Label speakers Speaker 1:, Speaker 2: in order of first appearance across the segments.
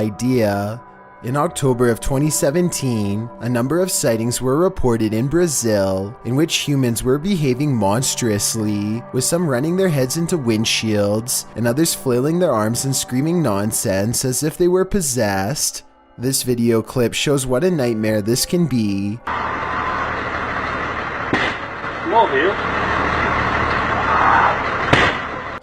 Speaker 1: idea. In October of 2017, a number of sightings were reported in Brazil in which humans were behaving monstrously, with some running their heads into windshields and others flailing their arms and screaming nonsense as if they were possessed. This video clip shows what a nightmare this can be.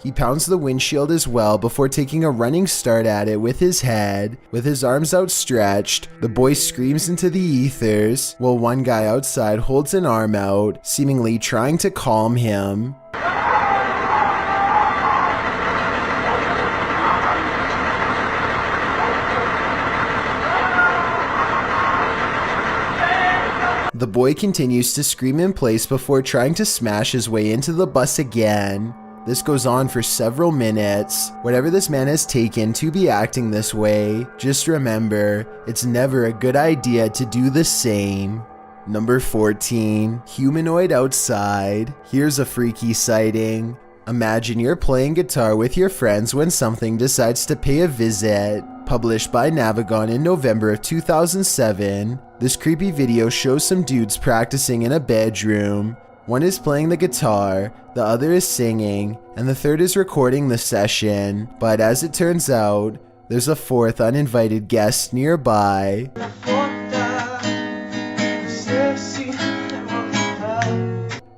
Speaker 1: He pounds the windshield as well before taking a running start at it with his head. With his arms outstretched, the boy screams into the ethers, while one guy outside holds an arm out, seemingly trying to calm him. The boy continues to scream in place before trying to smash his way into the bus again. This goes on for several minutes. Whatever this man has taken to be acting this way, just remember, it's never a good idea to do the same. Number 14. Humanoid outside. Here's a freaky sighting. Imagine you're playing guitar with your friends when something decides to pay a visit. Published by Navigon in November of 2007, this creepy video shows some dudes practicing in a bedroom. One is playing the guitar, the other is singing, and the third is recording the session. But as it turns out, there's a fourth uninvited guest nearby.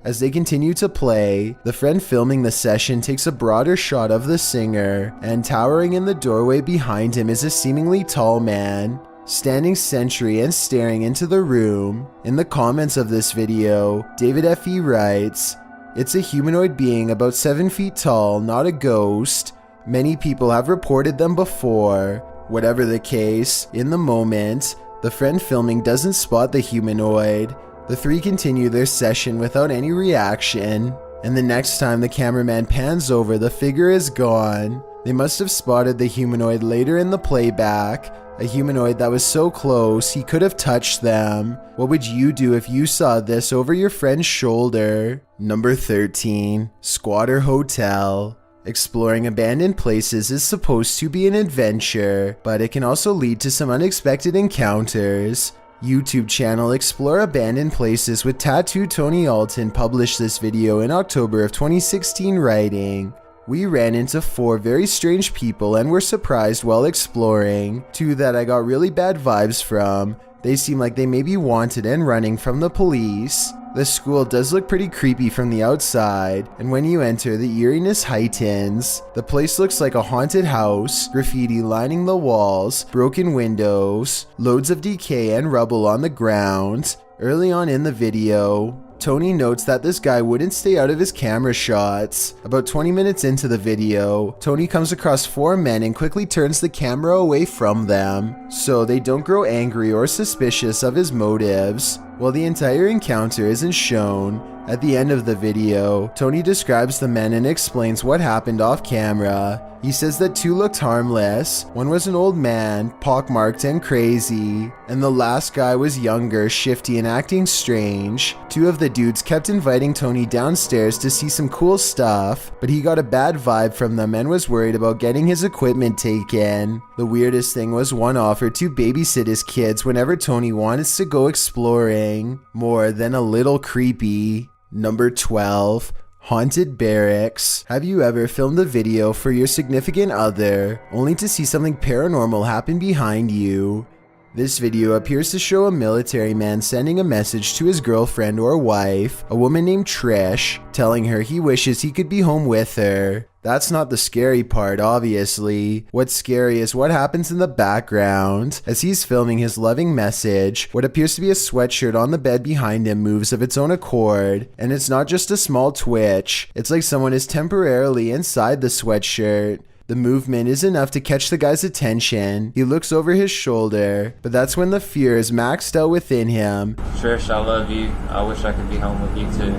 Speaker 1: As they continue to play, the friend filming the session takes a broader shot of the singer, and towering in the doorway behind him is a seemingly tall man, standing sentry and staring into the room. In the comments of this video, David F.E. writes, "It's a humanoid being about 7 feet tall, not a ghost. Many people have reported them before." Whatever the case, in the moment, the friend filming doesn't spot the humanoid. The three continue their session without any reaction, and the next time the cameraman pans over, the figure is gone. They must have spotted the humanoid later in the playback, a humanoid that was so close he could have touched them. What would you do if you saw this over your friend's shoulder? Number 13. Squatter Hotel. Exploring abandoned places is supposed to be an adventure, but it can also lead to some unexpected encounters. YouTube channel Explore Abandoned Places with Tattoo Tony Alton published this video in October of 2016 writing, "We ran into 4 very strange people and were surprised while exploring. 2 that I got really bad vibes from. They seem like they may be wanted and running from the police. The school does look pretty creepy from the outside, and when you enter, the eeriness heightens. The place looks like a haunted house, graffiti lining the walls, broken windows, loads of decay and rubble on the ground." Early on in the video, Tony notes that this guy wouldn't stay out of his camera shots. About 20 minutes into the video, Tony comes across 4 men and quickly turns the camera away from them, so they don't grow angry or suspicious of his motives. While the entire encounter isn't shown, at the end of the video, Tony describes the men and explains what happened off camera. He says that 2 looked harmless, one was an old man, pockmarked and crazy, and the last guy was younger, shifty and acting strange. 2 of the dudes kept inviting Tony downstairs to see some cool stuff, but he got a bad vibe from them and was worried about getting his equipment taken. The weirdest thing was one offered to babysit his kids whenever Tony wants to go exploring. More than a little creepy. Number 12. Haunted Barracks. Have you ever filmed a video for your significant other, only to see something paranormal happen behind you? This video appears to show a military man sending a message to his girlfriend or wife, a woman named Trish, telling her he wishes he could be home with her. That's not the scary part, obviously. What's scary is what happens in the background. As he's filming his loving message, what appears to be a sweatshirt on the bed behind him moves of its own accord. And it's not just a small twitch. It's like someone is temporarily inside the sweatshirt. The movement is enough to catch the guy's attention. He looks over his shoulder, but that's when the fear is maxed out within him.
Speaker 2: Trish, I love you. I wish I could be home with you too.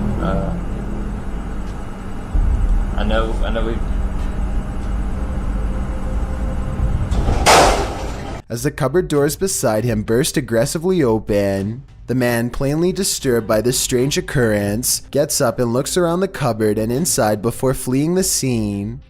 Speaker 2: I know we...
Speaker 1: As the cupboard doors beside him burst aggressively open, the man, plainly disturbed by this strange occurrence, gets up and looks around the cupboard and inside before fleeing the scene.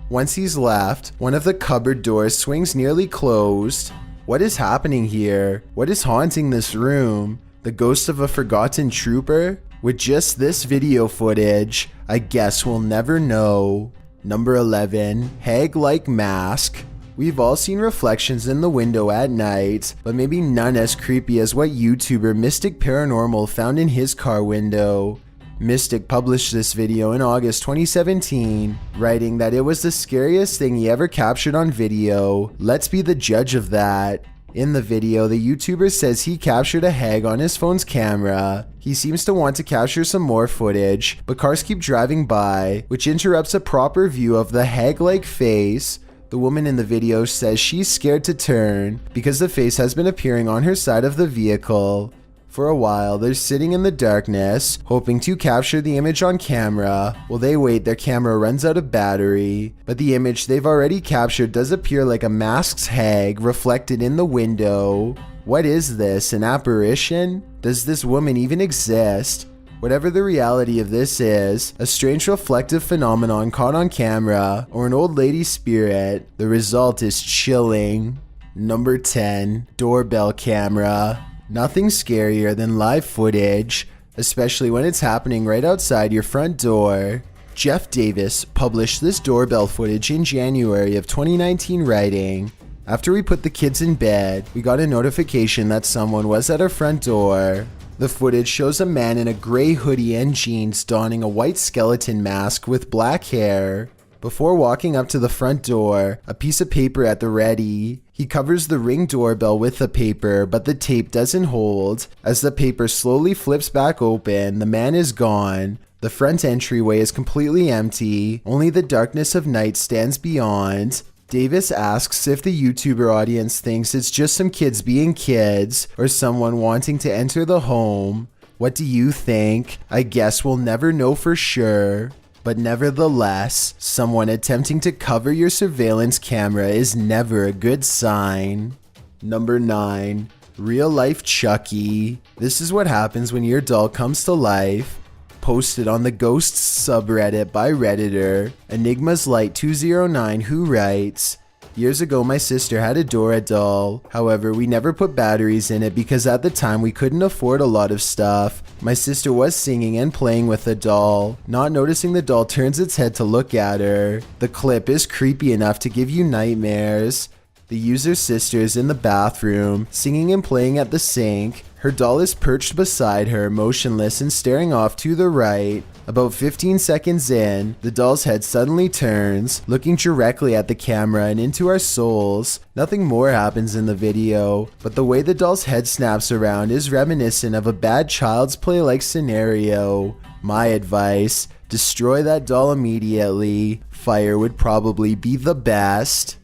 Speaker 1: Once he's left, one of the cupboard doors swings nearly closed. What is happening here? What is haunting this room? The ghost of a forgotten trooper? With just this video footage, I guess we'll never know. Number 11, hag-like mask. We've all seen reflections in the window at night, but maybe none as creepy as what YouTuber Mystic Paranormal found in his car window. Mystic published this video in August 2017, writing that it was the scariest thing he ever captured on video. Let's be the judge of that. In the video, the YouTuber says he captured a hag on his phone's camera. He seems to want to capture some more footage, but cars keep driving by, which interrupts a proper view of the hag-like face. The woman in the video says she's scared to turn because the face has been appearing on her side of the vehicle. For a while, they're sitting in the darkness, hoping to capture the image on camera. While they wait, their camera runs out of battery, but the image they've already captured does appear like a masked hag reflected in the window. What is this, an apparition? Does this woman even exist? Whatever the reality of this is, a strange reflective phenomenon caught on camera, or an old lady spirit, the result is chilling. Number 10, doorbell camera. Nothing scarier than live footage, especially when it's happening right outside your front door. Jeff Davis published this doorbell footage in January of 2019, writing, "After we put the kids in bed, we got a notification that someone was at our front door. The footage shows a man in a gray hoodie and jeans donning a white skeleton mask with black hair. Before walking up to the front door, a piece of paper at the ready. He covers the Ring doorbell with the paper, but the tape doesn't hold. As the paper slowly flips back open, the man is gone. The front entryway is completely empty. Only the darkness of night stands beyond." Davis asks if the YouTuber audience thinks it's just some kids being kids or someone wanting to enter the home. What do you think? I guess we'll never know for sure. But nevertheless, someone attempting to cover your surveillance camera is never a good sign. Number 9, real life Chucky. This is what happens when your doll comes to life. Posted on the Ghosts subreddit by Redditor Enigma's Light 209, who writes, "Years ago my sister had a Dora doll. However, we never put batteries in it because at the time we couldn't afford a lot of stuff. My sister was singing and playing with the doll. Not noticing the doll turns its head to look at her. The clip is creepy enough to give you nightmares. The user's sister is in the bathroom, singing and playing at the sink. Her doll is perched beside her, motionless and staring off to the right. About 15 seconds in, the doll's head suddenly turns, looking directly at the camera and into our souls. Nothing more happens in the video, but the way the doll's head snaps around is reminiscent of a bad Child's Play-like scenario. My advice, destroy that doll immediately. Fire would probably be the best."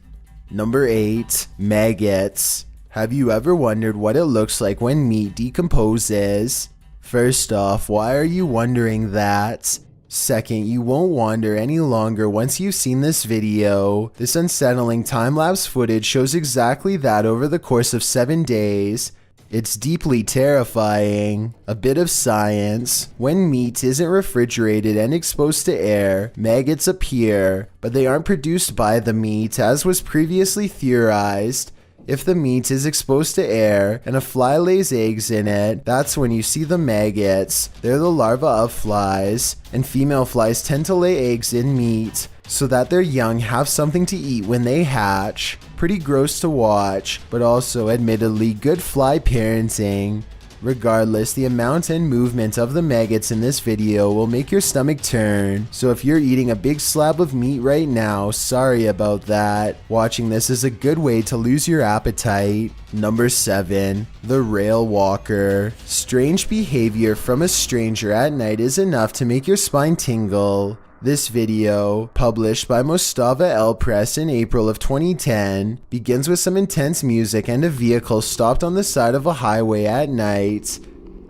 Speaker 1: Number 8, maggots. Have you ever wondered what it looks like when meat decomposes? First off, why are you wondering that? Second, you won't wonder any longer once you've seen this video. This unsettling time-lapse footage shows exactly that over the course of 7 days. It's deeply terrifying. A bit of science. When meat isn't refrigerated and exposed to air, maggots appear, but they aren't produced by the meat as was previously theorized. If the meat is exposed to air and a fly lays eggs in it, that's when you see the maggots. They're the larvae of flies, and female flies tend to lay eggs in meat so that their young have something to eat when they hatch. Pretty gross to watch, but also admittedly good fly parenting. Regardless, the amount and movement of the maggots in this video will make your stomach turn, so if you're eating a big slab of meat right now, sorry about that. Watching this is a good way to lose your appetite. Number 7, the rail walker. Strange behavior from a stranger at night is enough to make your spine tingle. This video, published by Mostava El Press in April of 2010, begins with some intense music and a vehicle stopped on the side of a highway at night.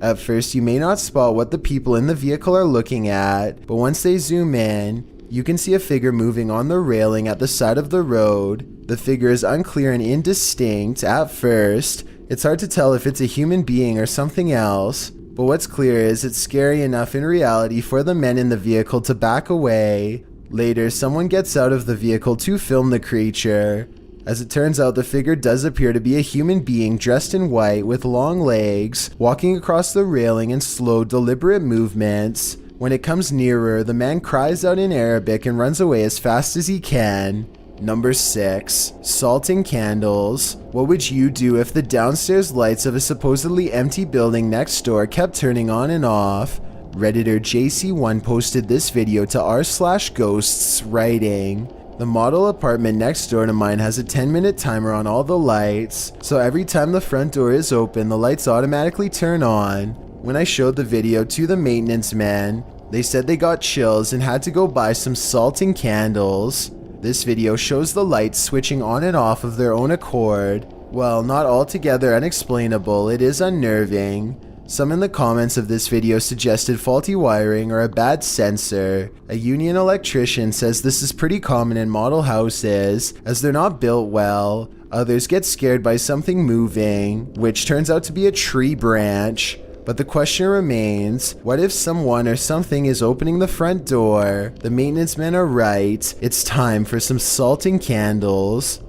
Speaker 1: At first, you may not spot what the people in the vehicle are looking at, but once they zoom in, you can see a figure moving on the railing at the side of the road. The figure is unclear and indistinct at first. It's hard to tell if it's a human being or something else. But what's clear is it's scary enough in reality for the men in the vehicle to back away. Later, someone gets out of the vehicle to film the creature. As it turns out, the figure does appear to be a human being dressed in white with long legs, walking across the railing in slow, deliberate movements. When it comes nearer, the man cries out in Arabic and runs away as fast as he can. Number 6. Salting candles. What would you do if the downstairs lights of a supposedly empty building next door kept turning on and off? Redditor JC1 posted this video to r/ghosts, writing, "The model apartment next door to mine has a 10-minute timer on all the lights, so every time the front door is open, the lights automatically turn on. When I showed the video to the maintenance man, they said they got chills and had to go buy some salting candles." This video shows the lights switching on and off of their own accord. Well, not altogether unexplainable, it is unnerving. Some in the comments of this video suggested faulty wiring or a bad sensor. A union electrician says this is pretty common in model houses, as they're not built well. Others get scared by something moving, which turns out to be a tree branch. But the question remains, what if someone or something is opening the front door? The maintenance men are right, it's time for some salting candles.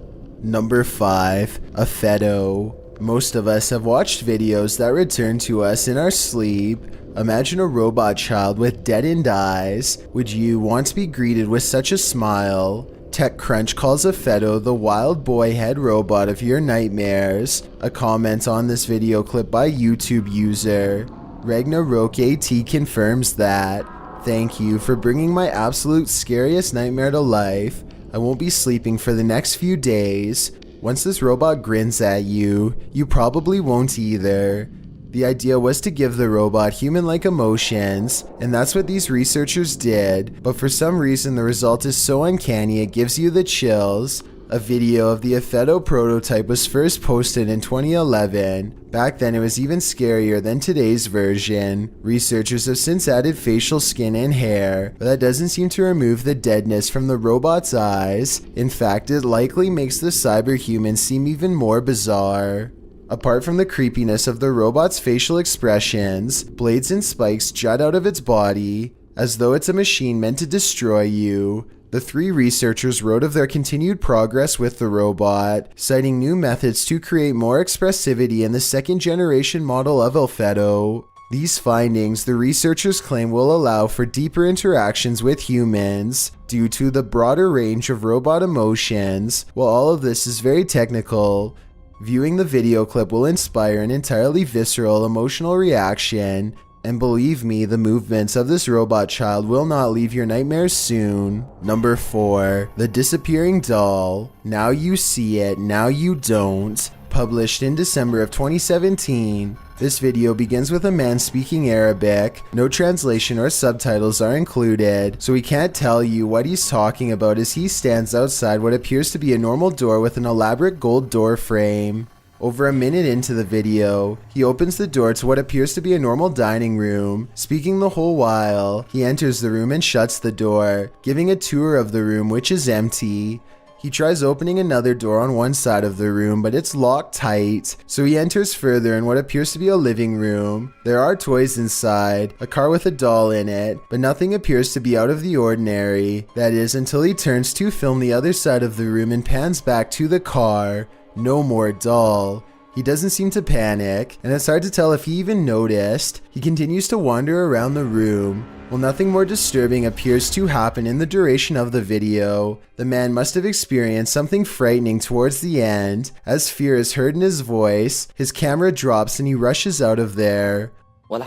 Speaker 1: Number 5. A Feto. Most of us have watched videos that return to us in our sleep. Imagine a robot child with deadened eyes. Would you want to be greeted with such a smile? TechCrunch calls a Feto the wild boy head robot of your nightmares. A comment on this video clip by YouTube user Ragnarok AT confirms that. "Thank you for bringing my absolute scariest nightmare to life. I won't be sleeping for the next few days. Once this robot grins at you, you probably won't either." The idea was to give the robot human-like emotions, and that's what these researchers did, but for some reason the result is so uncanny it gives you the chills. A video of the Feto prototype was first posted in 2011. Back then it was even scarier than today's version. Researchers have since added facial skin and hair, but that doesn't seem to remove the deadness from the robot's eyes. In fact, it likely makes the cyberhuman seem even more bizarre. Apart from the creepiness of the robot's facial expressions, blades and spikes jut out of its body, as though it's a machine meant to destroy you. The 3 researchers wrote of their continued progress with the robot, citing new methods to create more expressivity in the second-generation model of El Feto. These findings, the researchers claim, will allow for deeper interactions with humans due to the broader range of robot emotions. While all of this is very technical, viewing the video clip will inspire an entirely visceral emotional reaction, and believe me, the movements of this robot child will not leave your nightmares soon. Number 4. The Disappearing Doll. Now you see it, now you don't. Published in December of 2017. This video begins with a man speaking Arabic. No translation or subtitles are included, so we can't tell you what he's talking about as he stands outside what appears to be a normal door with an elaborate gold door frame. Over a minute into the video, he opens the door to what appears to be a normal dining room. Speaking the whole while, he enters the room and shuts the door, giving a tour of the room, which is empty. He tries opening another door on one side of the room, but it's locked tight, so he enters further in what appears to be a living room. There are toys inside, a car with a doll in it, but nothing appears to be out of the ordinary. That is, until he turns to film the other side of the room and pans back to the car. No more doll. He doesn't seem to panic, and it's hard to tell if he even noticed. He continues to wander around the room. While nothing more disturbing appears to happen in the duration of the video, the man must have experienced something frightening towards the end. As fear is heard in his voice, his camera drops and he rushes out of there. What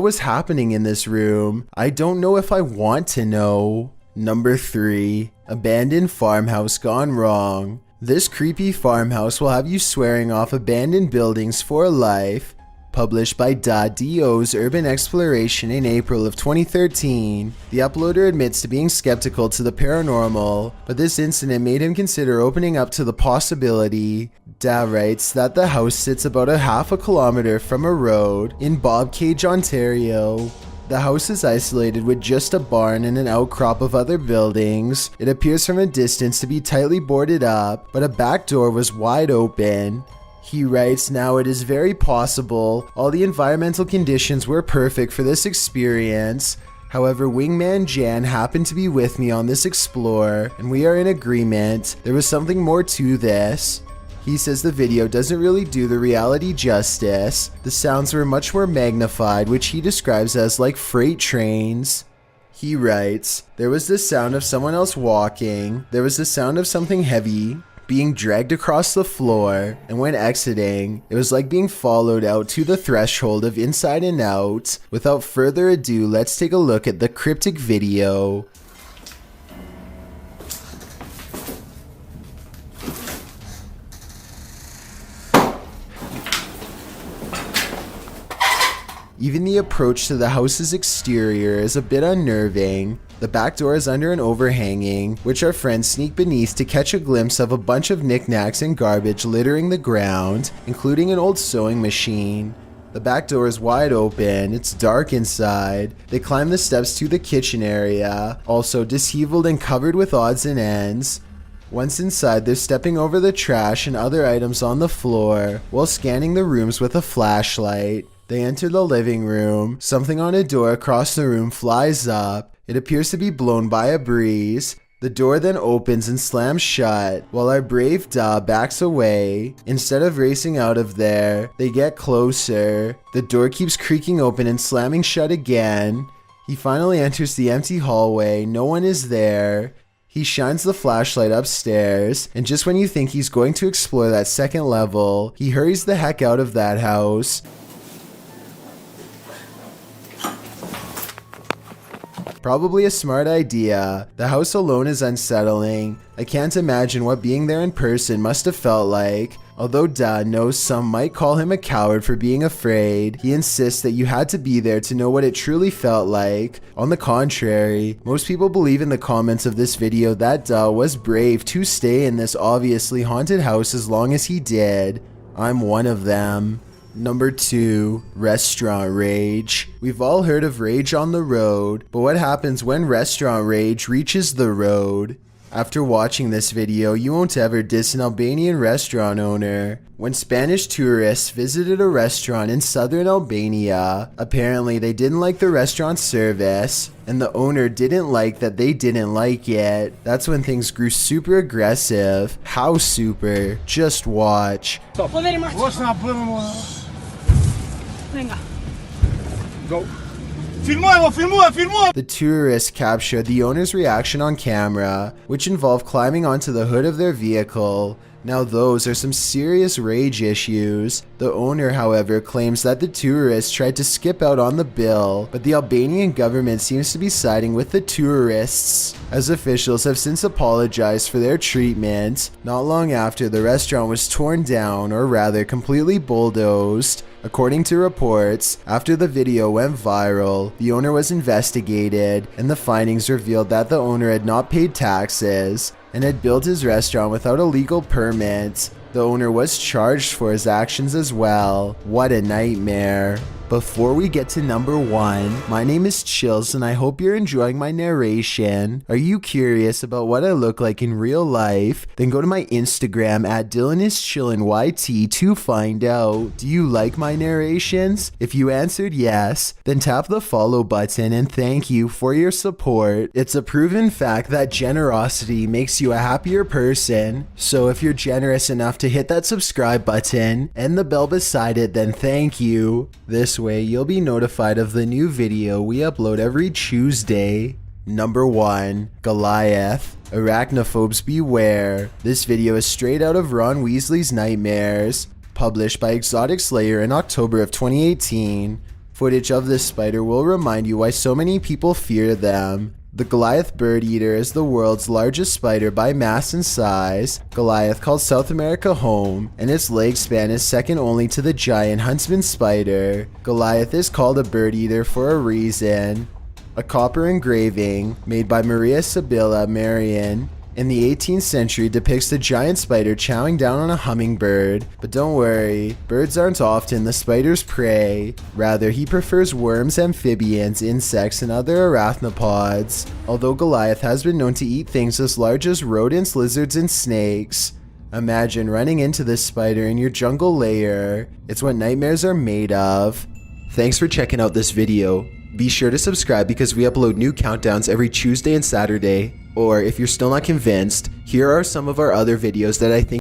Speaker 1: was happening in this room? I don't know if I want to know. Number 3. Abandoned farmhouse gone wrong. This creepy farmhouse will have you swearing off abandoned buildings for life. Published by .do's Urban Exploration in April of 2013. The uploader admits to being skeptical to the paranormal, but this incident made him consider opening up to the possibility. Da writes that the house sits about a half a kilometer from a road in Bobcage, Ontario. The house is isolated with just a barn and an outcrop of other buildings. It appears from a distance to be tightly boarded up, but a back door was wide open. He writes, now it is very possible all the environmental conditions were perfect for this experience. However, wingman Jan happened to be with me on this explore, and we are in agreement. There was something more to this. He says the video doesn't really do the reality justice. The sounds were much more magnified, which he describes as like freight trains. He writes, there was the sound of someone else walking, there was the sound of something heavy being dragged across the floor, and when exiting, it was like being followed out to the threshold of Inside and Out. Without further ado, let's take a look at the cryptic video. Even the approach to the house's exterior is a bit unnerving. The back door is under an overhanging, which our friends sneak beneath to catch a glimpse of a bunch of knickknacks and garbage littering the ground, including an old sewing machine. The back door is wide open, it's dark inside. They climb the steps to the kitchen area, also disheveled and covered with odds and ends. Once inside, they're stepping over the trash and other items on the floor, while scanning the rooms with a flashlight. They enter the living room. Something on a door across the room flies up. It appears to be blown by a breeze. The door then opens and slams shut, while our brave Da backs away. Instead of racing out of there, they get closer. The door keeps creaking open and slamming shut again. He finally enters the empty hallway. No one is there. He shines the flashlight upstairs, and just when you think he's going to explore that second level, he hurries the heck out of that house. Probably a smart idea. The house alone is unsettling. I can't imagine what being there in person must have felt like. Although Da knows some might call him a coward for being afraid, he insists that you had to be there to know what it truly felt like. On the contrary, most people believe in the comments of this video that Da was brave to stay in this obviously haunted house as long as he did. I'm one of them. Number 2, restaurant rage. We've all heard of rage on the road, but what happens when restaurant rage reaches the road? After watching this video, you won't ever diss an Albanian restaurant owner. When Spanish tourists visited a restaurant in southern Albania, apparently they didn't like the restaurant's service, and the owner didn't like that they didn't like it. That's when things grew super aggressive. How super? Just watch.
Speaker 3: Go. Filmuevo.
Speaker 1: The tourists captured the owner's reaction on camera, which involved climbing onto the hood of their vehicle. Now those are some serious rage issues. The owner, however, claims that the tourists tried to skip out on the bill, but the Albanian government seems to be siding with the tourists, as officials have since apologized for their treatment. Not long after, the restaurant was torn down, or rather completely bulldozed. According to reports, after the video went viral, the owner was investigated, and the findings revealed that the owner had not paid taxes and had built his restaurant without a legal permit. The owner was charged for his actions as well. What a nightmare. Before we get to number 1, my name is Chills and I hope you're enjoying my narration. Are you curious about what I look like in real life? Then go to my Instagram at DylanIsChillinYT to find out. Do you like my narrations? If you answered yes, then tap the follow button and thank you for your support. It's a proven fact that generosity makes you a happier person. So if you're generous enough to hit that subscribe button and the bell beside it, then thank you. This way you'll be notified of the new video we upload every Tuesday. Number 1, Goliath. Arachnophobes beware. This video is straight out of Ron Weasley's Nightmares, published by Exotic Slayer in October of 2018. Footage of this spider will remind you why so many people fear them. The Goliath bird eater is the world's largest spider by mass and size. Goliath calls South America home, and its leg span is second only to the giant huntsman spider. Goliath is called a bird eater for a reason. A copper engraving made by Maria Sibylla Marian in the 18th century depicts the giant spider chowing down on a hummingbird. But don't worry, birds aren't often the spider's prey. Rather, he prefers worms, amphibians, insects, and other arachnopods. Although Goliath has been known to eat things as large as rodents, lizards, and snakes. Imagine running into this spider in your jungle lair. It's what nightmares are made of. Thanks for checking out this video. Be sure to subscribe because we upload new countdowns every Tuesday and Saturday. Or if you're still not convinced, here are some of our other videos that I think